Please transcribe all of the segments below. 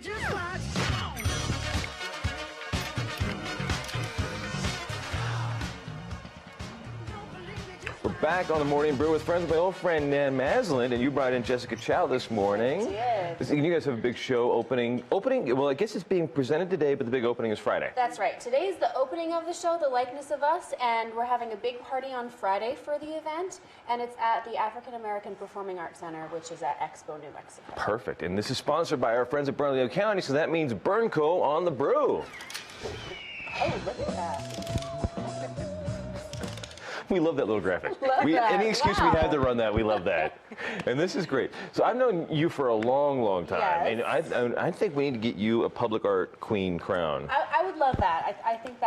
We're back on the Morning Brew with friends with my old friend Nan Maslin, and you brought in Jessica Chow this morning. I did. You guys have a big show opening. Well, I guess it's being presented today, but the big opening is Friday. That's right. Today's the opening of the show, The Likeness of Us, and we're having a big party on Friday for the event, and it's at the African American Performing Arts Center, which is at Expo, New Mexico. Perfect. And this is sponsored by our friends at Bernco County, so that means Bernco on the brew. Oh, look at that. We love that little graphic. Love that. Any excuse we had to run that, we love that. And this is great. So I've known you for a long, long time. Yes. And I think we need to get you a public art queen crown. I would love that. I think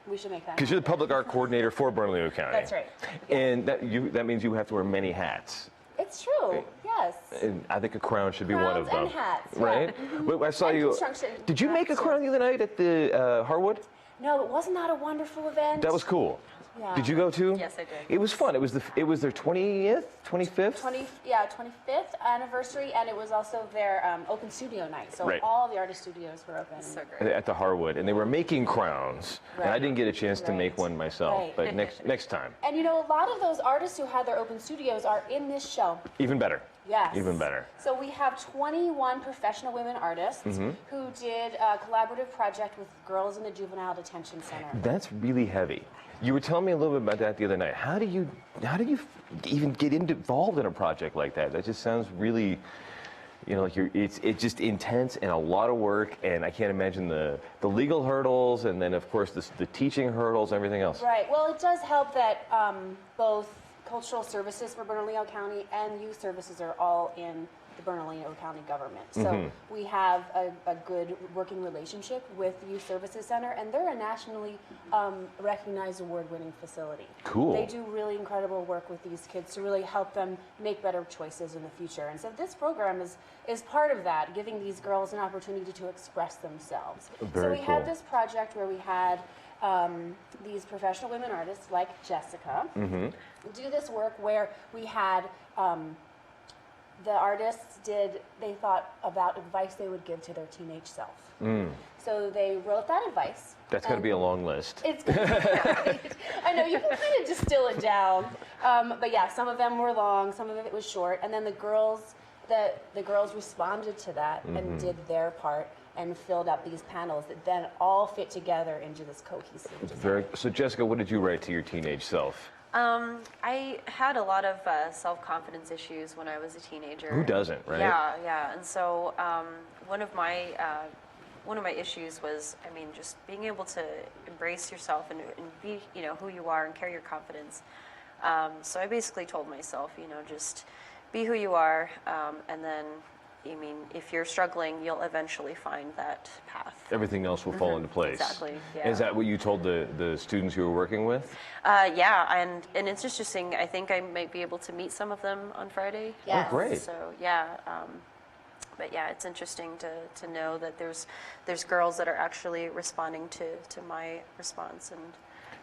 we should make that. Because you're the public art coordinator for Bernalillo County. That's right. And that means you have to wear many hats. It's true. Yes. And I think a crown should be one of them. And hats. Right? Yeah. I saw you. Did you make a crown the other night at the Harwood? No, but wasn't that a wonderful event? That was cool. Yeah. Did you go too? Yes, I did. It was fun. It was their 20th, 25th? 25th anniversary, and it was also their open studio night. So all the artist studios were open. So great. At the Harwood, and they were making crowns. And I didn't get a chance to make one myself, but next time. And you know, a lot of those artists who had their open studios are in this show. Even better. Yes. Even better. So we have 21 professional women artists who did a collaborative project with girls in the Juvenile Detention Center. That's really heavy. You were telling me a little bit about that the other night. How do you even get involved in a project like that? That just sounds really, like it's just intense and a lot of work, and I can't imagine the legal hurdles, and then of course the teaching hurdles, everything else. Right. Well, it does help that both Cultural Services for Bernalillo County and Youth Services are all in the Bernalillo County government. So we have a good working relationship with Youth Services Center, and they're a nationally recognized award-winning facility. Cool. They do really incredible work with these kids to really help them make better choices in the future. And so this program is part of that, giving these girls an opportunity to express themselves. Very so we cool. had this project where we had these professional women artists like Jessica do this work where we had the artists they thought about advice they would give to their teenage self. So they wrote that advice. That's got to be a long list. It's gonna be right. I know, you can kind of distill it down. But yeah, some of them were long, some of it was short, and then the girls responded to that and did their part and filled up these panels that then all fit together into this cohesive design. So Jessica, what did you write to your teenage self? I had a lot of self-confidence issues when I was a teenager. Who doesn't, right? Yeah. And so one of my issues was, just being able to embrace yourself and be, who you are and carry your confidence. So I basically told myself, just be who you are, and then, if you're struggling, you'll eventually find that path. Everything else will fall into place. Exactly. Yeah. Is that what you told the students you were working with? Yeah, and it's interesting. I think I might be able to meet some of them on Friday. Yes. Oh, great. So yeah, but yeah, it's interesting to know that there's girls that are actually responding to my response.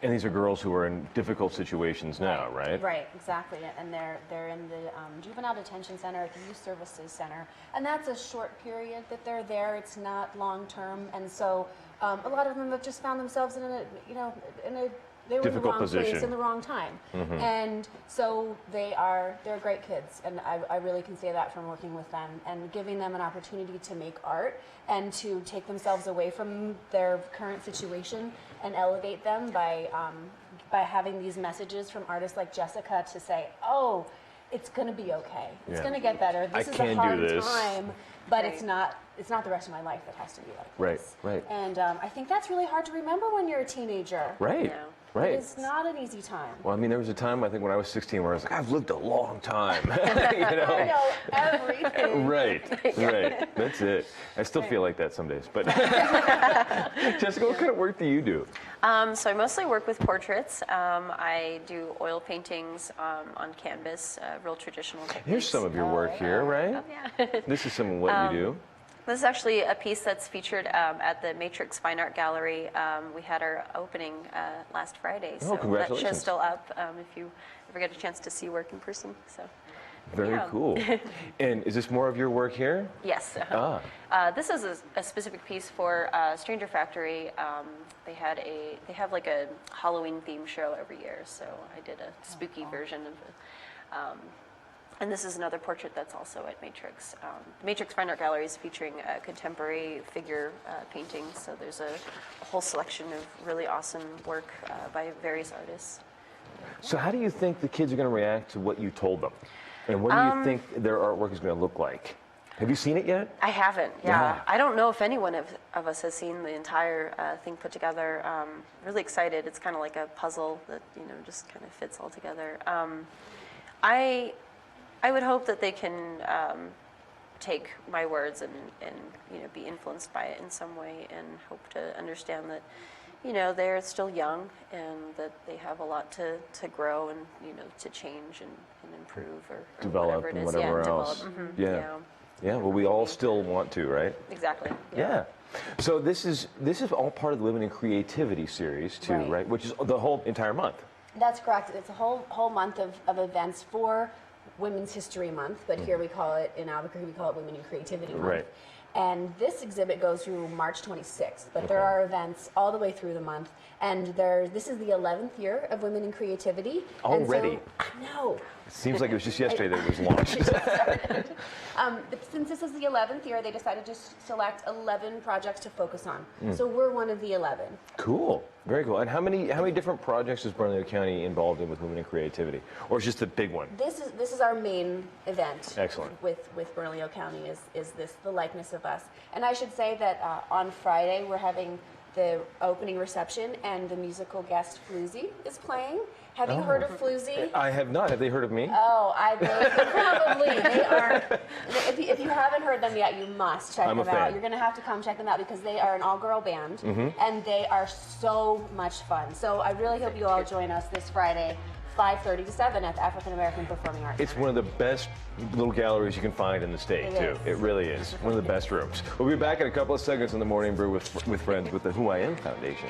And these are girls who are in difficult situations now, right? Right, exactly. And they're in the Juvenile Detention Center at the Youth Services Center. And that's a short period that they're there. It's not long term. And so a lot of them have just found themselves in they were difficult in the wrong position. place in the wrong time. And so they're great kids. And I really can say that from working with them and giving them an opportunity to make art and to take themselves away from their current situation and elevate them by having these messages from artists like Jessica to say, oh, it's going to be okay. It's going to get better. This is a hard time, but it's not the rest of my life that has to be like this. Right. And I think that's really hard to remember when you're a teenager. Right. Yeah. Right. It's not an easy time. Well, there was a time, I think, when I was 16 where I was like, I've lived a long time. I know everything. Right. That's it. I still feel like that some days. But Jessica, what kind of work do you do? So I mostly work with portraits. I do oil paintings on canvas, real traditional techniques. Here's some of your work here, right? Oh, yeah. This is some of what you do. This is actually a piece that's featured at the Matrix Fine Art Gallery. We had our opening last Friday, so that congratulations. show's still up if you ever get a chance to see work in person. So Very Yeah. cool. And is this more of your work here? Yes. This is a specific piece for Stranger Factory. They have like a Halloween theme show every year, so I did a spooky version of it. And this is another portrait that's also at Matrix. The Matrix Fine Art Gallery is featuring contemporary figure paintings, so there's a whole selection of really awesome work by various artists. So how do you think the kids are going to react to what you told them? And what do you think their artwork is going to look like? Have you seen it yet? I haven't, yeah. Yeah. I don't know if anyone of us has seen the entire thing put together. Really excited. It's kind of like a puzzle that, just kind of fits all together. I would hope that they can take my words and be influenced by it in some way, and hope to understand that they're still young and that they have a lot to grow and to change and improve or Develop whatever it and is. whatever Yeah, else. develop. Yeah. Yeah, well, we all still want to, right? Exactly. Yeah. So this is all part of the Women in Creativity series too, Right. right? Which is the whole entire month. That's correct. It's a whole month of events for Women's History Month, but here we call it, in Albuquerque, we call it Women in Creativity Month. Right. And this exhibit goes through March 26th, but there are events all the way through the month. And this is the 11th year of Women in Creativity. Already? And so, I know. It seems like it was just yesterday that it was launched. But since this is the 11th year, they decided to select 11 projects to focus on. So we're one of the 11. Cool. Very cool. And how many different projects is Bernalillo County involved in with Women in Creativity? Or is just the big one? This is our main event. Excellent. With Bernalillo County is this the likeness of us. And I should say that on Friday we're having the opening reception, and the musical guest Floozy is playing. Have you heard of Floozy? I have not. Have they heard of me? Oh, I believe probably they are. If you haven't heard them yet, you must check I'm a them out. fan. You're going to have to come check them out because they are an all-girl band, and they are so much fun. So I really hope you all join us this Friday, 5:30 to 7 at the African American Performing Arts It's Center. one of the best little galleries you can find in the state, It too. is. It really is. One of the best rooms. We'll be back in a couple of seconds in the Morning Brew with friends with the Who I Am Foundation.